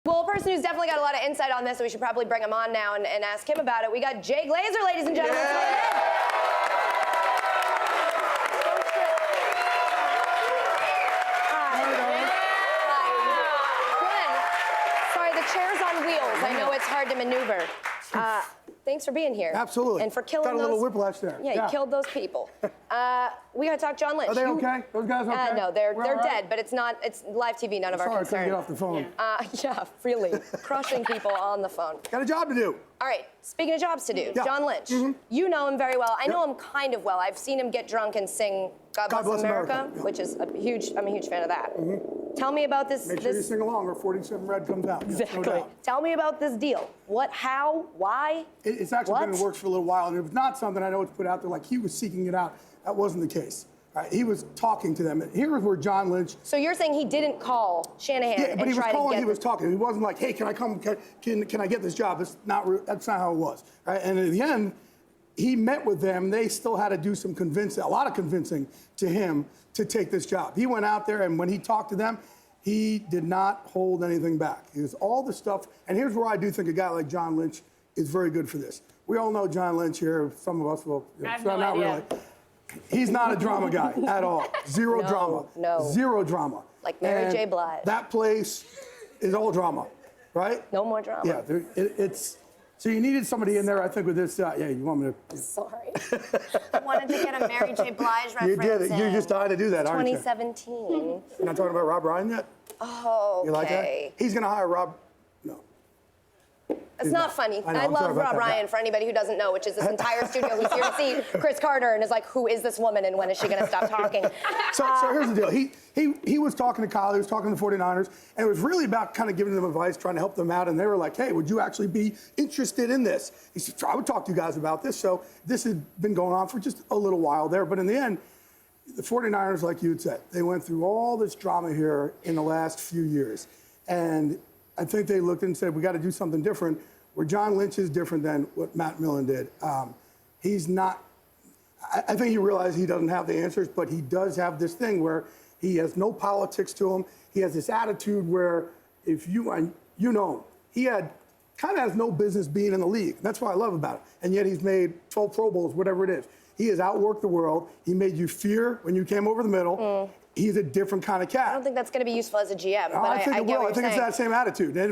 Well, a person who's definitely got a lot of insight on this, so we should probably bring him on now and ask him about it. We got Jay Glazer, ladies and gentlemen. Yeah. Sorry, the chair's on wheels. I know it's hard to maneuver. Thanks for being here. Absolutely. And for killing Got a little whiplash there. Yeah, you killed those people. We gotta talk John Lynch. Are they okay? Those guys okay? No, they're right? dead, but it's live TV, none of our concern. Sorry, I couldn't get off the phone. Yeah, really. Crushing people on the phone. Got a job to do. All right, speaking of jobs to do, Yeah. John Lynch. You know him very well. I know him kind of well. I've seen him get drunk and sing God Bless America, which is I'm a huge fan of that. Tell me about this. Make sure you sing along or 47 Red comes out. Exactly. No doubt. Tell me about this deal. What, how, why? It's actually been in the works for a little while, and it was not something I know it's put out there like he was seeking it out. That wasn't the case. He was talking to them. And here is where John Lynch. So you're saying he didn't call Shanahan Yeah, but he was try calling. to get He was talking. He wasn't like, "Hey, can I come? Can I get this job?" That's not how it was. Right? And in the end, he met with them. They still had to do some convincing, a lot of convincing to him to take this job. He went out there, and when he talked to them, he did not hold anything back. It was all the stuff. And here's where I do think a guy like John Lynch is very good for this. We all know John Lynch here. Some of us will. Not really. He's not a drama guy at all. Zero drama. No. Zero drama. Like Mary J. Blige. That place is all drama, right? No more drama. Yeah, it's. So you needed somebody in there, I think, with this. Yeah, you want me to? Sorry. I wanted to get a Mary J. Blige reference. You did it. You're just dying to do that, aren't you? 2017. You're not talking about Rob Ryan yet? Oh, okay. You like that? He's going to hire Rob. No. It's not funny. I love Rob Ryan, for anybody who doesn't know, which is this entire studio who's here to see Cris Carter and is like, who is this woman and when is she going to stop talking? So here's the deal. He was talking to Kyle, he was talking to the 49ers, and it was really about kind of giving them advice, trying to help them out, and they were like, hey, would you actually be interested in this? He said, I would talk to you guys about this. So this had been going on for just a little while there, but in the end, the 49ers, like you had said, they went through all this drama here in the last few years. And I think they looked and said, we got to do something different, where John Lynch is different than what Matt Millen did. He's not, I think he realized he doesn't have the answers, but he does have this thing where he has no politics to him. He has this attitude where if you know him, he kind of has no business being in the league. That's what I love about it. And yet he's made 12 Pro Bowls, whatever it is. He has outworked the world. He made you fear when you came over the middle. He's a different kind of cat. I don't think that's going to be useful as a GM. But I think it will. I think saying. it's that same attitude. And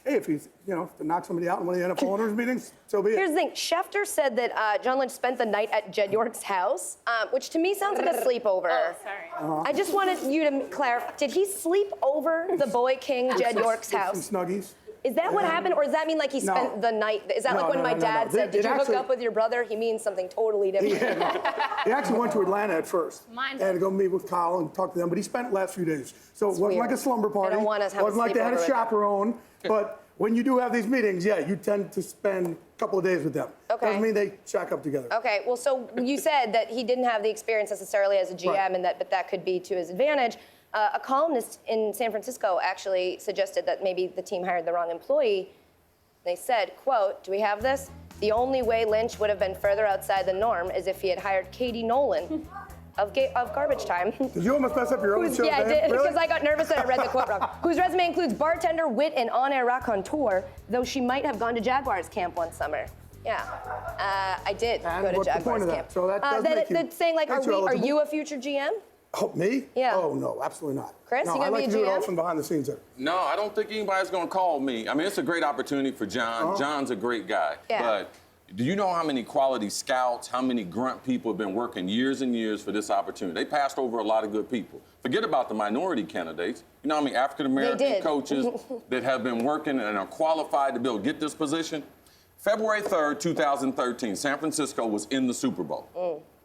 if he's, to knock somebody out in one of the NFL owners' meetings, so be it. Here's the thing. Schefter said that John Lynch spent the night at Jed York's house, which to me sounds like a sleepover. Oh, sorry. I just wanted you to clarify. Did he sleep over the boy king Jed York's house? Some snuggies. Is that what happened, or does that mean like he spent the night? Is that like when my dad said, "Did you hook up with your brother?" He means something totally different. He actually went to Atlanta at first. Mine and to go meet with Kyle and talk to them, but he spent the last few days. So it wasn't like a slumber party. I don't want us to have It wasn't like they had a sleepover with chaperone. But when you do have these meetings, yeah, you tend to spend a couple of days with them. Okay. Doesn't mean they shack up together. Okay. Well, so you said that he didn't have the experience necessarily as a GM, Right. but that could be to his advantage. A columnist in San Francisco actually suggested that maybe the team hired the wrong employee. They said, quote, do we have this? The only way Lynch would have been further outside the norm is if he had hired Katie Nolan of Garbage Time. Did you almost mess up your own show? Yeah, I did, really? because I got nervous and I read the quote wrong. Whose resume includes bartender, wit, and on-air raconteur, though she might have gone to Jaguars camp one summer. Yeah, I did And go to what's the point Jaguars of that? camp. So that does make you- that's saying like, makes you are eligible. you a future GM? Oh, me? Yeah. Oh, no, absolutely not. Cris, no, you gonna I like be to a do it all GM? from behind the scenes there. No, I don't think anybody's going to call me. I mean, it's a great opportunity for John. John's a great guy. Yeah. But do you know how many quality scouts, how many grunt people have been working years and years for this opportunity? They passed over a lot of good people. Forget about the minority candidates. You know how many African-American coaches that have been working and are qualified to be able to get this position? February 3rd, 2013, San Francisco was in the Super Bowl.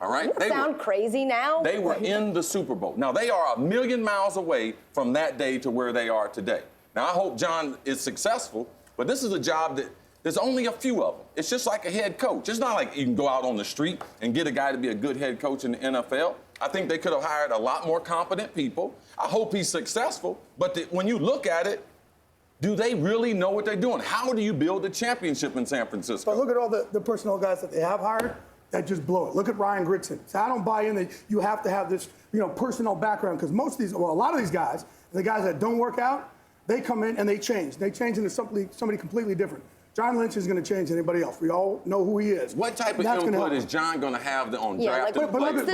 All right? Doesn't sound crazy now. They were in the Super Bowl. Now, they are a million miles away from that day to where they are today. Now, I hope John is successful, but this is a job that there's only a few of them. It's just like a head coach. It's not like you can go out on the street and get a guy to be a good head coach in the NFL. I think they could have hired a lot more competent people. I hope he's successful, but when you look at it, do they really know what they're doing? How do you build a championship in San Francisco? But look at all the personnel guys that they have hired that just blow it. Look at Ryan Gritson. So I don't buy in that you have to have this, personnel background, because most of these, well, a lot of these guys, the guys that don't work out, they come in and they change. They change into somebody completely different. John Lynch is going to change anybody else. We all know who he is. What type of input is John going to have on drafting like, But look at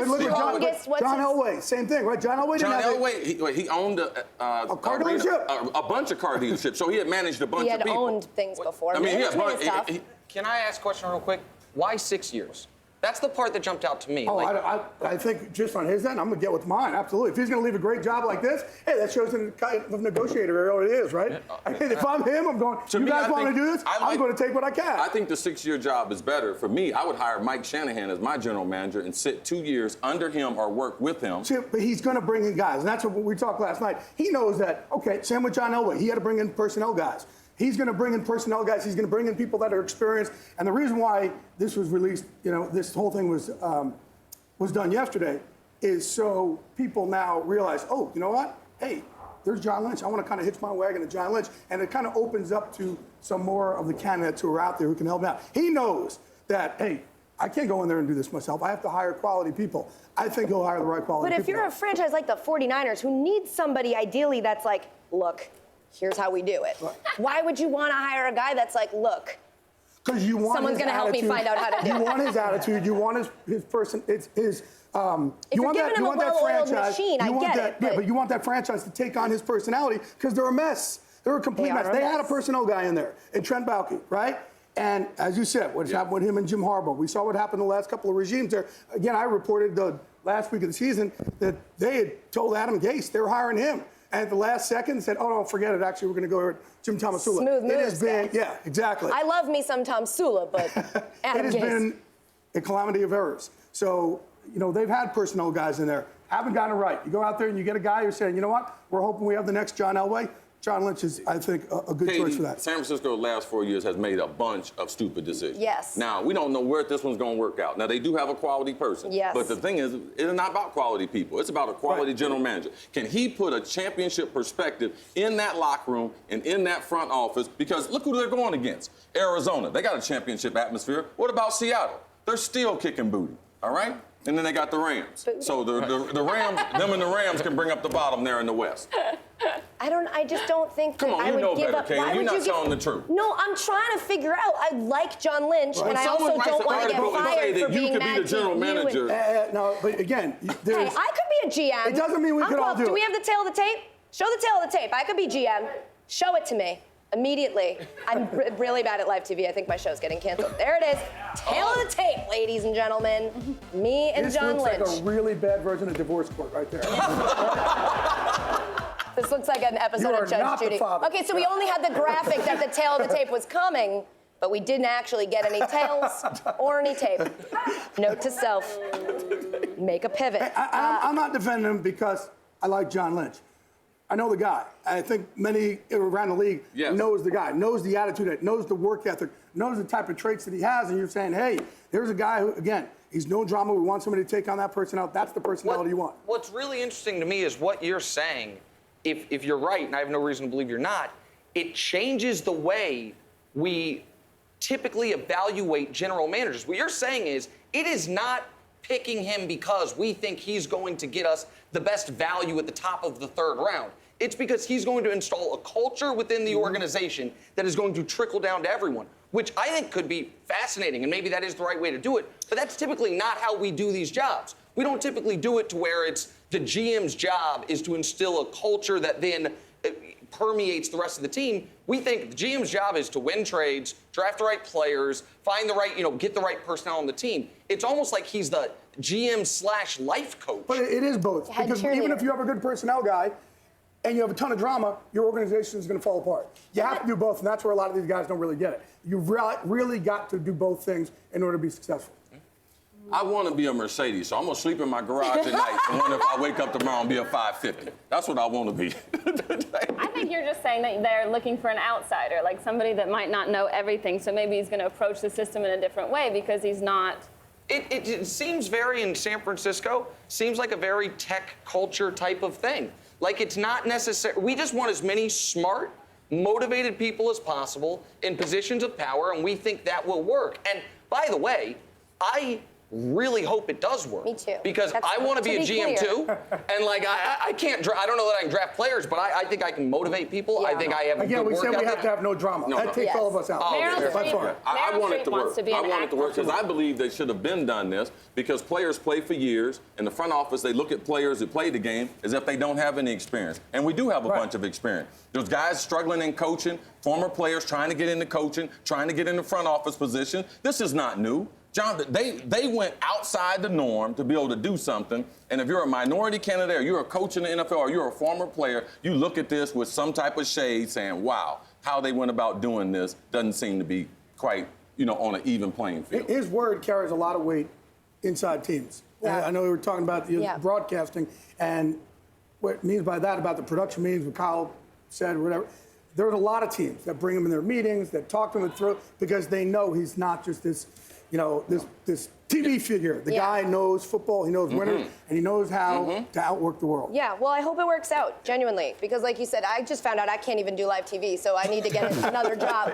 John Elway. Same thing, right? John Elway didn't have Elway, he owned a car dealership? A bunch of car dealerships, so he had managed a bunch of people. He had owned things before. I mean, stuff. Can I ask a question real quick? Why 6 years? That's the part that jumped out to me. Oh, I think just on his end, I'm going to get with mine, absolutely. If he's going to leave a great job like this, hey, that shows the kind of negotiator area it is, right? I mean, if I'm him, I'm going, you guys want to do this? I'm going to take what I can. I think the 6-year job is better. For me, I would hire Mike Shanahan as my general manager and sit 2 years under him or work with him. See, but he's going to bring in guys, and that's what we talked last night. He knows that, okay, same with John Elway. He had to bring in personnel guys. He's going to bring in personnel guys. He's going to bring in people that are experienced. And the reason why this was released, this whole thing was done yesterday, is so people now realize, oh, you know what? Hey, there's John Lynch. I want to kind of hitch my wagon to John Lynch. And it kind of opens up to some more of the candidates who are out there who can help out. He knows that, hey, I can't go in there and do this myself. I have to hire quality people. I think he'll hire the right quality people. But if you're a franchise like the 49ers who needs somebody ideally that's like, look, here's how we do it. Right. Why would you want to hire a guy that's like, look, because you want someone's going to help me find out how to do it. You want his attitude. You want his person. If you want that, you want that franchise. Machine, I get it. Yeah, but you want that franchise to take on his personality because they're a mess. They're a complete mess. They had a personnel guy in there, in Trent Baalke, right? And as you said, what's happened with him and Jim Harbaugh. We saw what happened the last couple of regimes there. Again, I reported the last week of the season that they had told Adam Gase they were hiring him. And at the last second said, oh, no, forget it. Actually, we're going to go with Jim Tomsula. Smooth moves, it has been, yeah, exactly. I love me some Tomsula, but Adam It has been a calamity of errors. So, they've had personnel guys in there. Haven't gotten it right. You go out there and you get a guy who's saying, you know what? We're hoping we have the next John Elway. John Lynch is, I think, a good choice for that. San Francisco the last 4 years has made a bunch of stupid decisions. Yes. Now, we don't know where this one's going to work out. Now, they do have a quality person. Yes. But the thing is, it's not about quality people. It's about a quality general manager. Can he put a championship perspective in that locker room and in that front office? Because look who they're going against. Arizona. They got a championship atmosphere. What about Seattle? They're still kicking booty. All right? And then they got the Rams. So the Rams, them and the Rams can bring up the bottom there in the West. I just don't think that I would give up. Why you're not telling the truth. No, I'm trying to figure out. I like John Lynch, and I also don't want to get fired for being mad to you. You could be the general manager. No, but again, hey, I could be a GM. It doesn't mean we could all do it. Do we have the tail of the tape? Show the tail of the tape. I could be GM. Show it to me immediately. I'm really bad at live TV. I think my show's getting canceled. There it is. Tail of the tape, ladies and gentlemen. Me and John Lynch. This looks like a really bad version of divorce court right there. This looks like an episode of Judge Judy. Okay, so we only had the graphic that the tail of the tape was coming, but we didn't actually get any tails or any tape. Note to self, make a pivot. Hey, I'm not defending him because I like John Lynch. I know the guy. I think many around the league knows the guy, knows the attitude, knows the work ethic, knows the type of traits that he has, and you're saying, hey, there's a guy who, again, he's no drama. We want somebody to take on that personality. That's the personality you want. What's really interesting to me is what you're saying. If you're right, and I have no reason to believe you're not, it changes the way we typically evaluate general managers. What you're saying is it is not picking him because we think he's going to get us the best value at the top of the third round. It's because he's going to install a culture within the organization that is going to trickle down to everyone, which I think could be fascinating, and maybe that is the right way to do it, but that's typically not how we do these jobs. We don't typically do it to where it's the GM's job is to instill a culture that then permeates the rest of the team. We think the GM's job is to win trades, draft the right players, find the right, get the right personnel on the team. It's almost like he's the GM/life coach. But it is both. Because even if you have a good personnel guy and you have a ton of drama, your organization is going to fall apart. You have to do both, and that's where a lot of these guys don't really get it. You've really got to do both things in order to be successful. I want to be a Mercedes, so I'm going to sleep in my garage at night and wonder if I wake up tomorrow and be a 550. That's what I want to be. I think you're just saying that they're looking for an outsider, like somebody that might not know everything, so maybe he's going to approach the system in a different way because he's not... It seems very, in San Francisco, seems like a very tech culture type of thing. Like, it's not necessary. We just want as many smart, motivated people as possible in positions of power, and we think that will work. And by the way, I really hope it does work. Me too. Because I want to be a GM clear. too, and like I can't. I don't know that I can draft players, but I think I can motivate people. I Yeah. think I have a Again, good we work said we ethic. have to have no drama. No, That no. takes Yes. all of us out. Meryl yeah. Streep, That's all right. I Meryl want it Streep to wants work. to be I an want it to work actor. because I believe they should have been done this because players play for years. In the front office, they look at players that play the game as if they don't have any experience. And we do have a Right. bunch of experience. There's guys struggling in coaching, former players trying to get into coaching, trying to get in the front office position. This is not new. John, they went outside the norm to be able to do something. And if you're a minority candidate or you're a coach in the NFL or you're a former player, you look at this with some type of shade saying, wow, how they went about doing this doesn't seem to be quite, on an even playing field. His word carries a lot of weight inside teams. Yeah. I know we were talking about the Yeah. broadcasting and what it means by that about the production meetings, what Kyle said, or whatever. There's a lot of teams that bring him in their meetings, that talk to him through because they know he's not just this, this TV figure. The Yeah. guy knows football, he knows winners, and he knows how to outwork the world. Yeah, well, I hope it works out, genuinely. Because like you said, I just found out I can't even do live TV, so I need to get another job.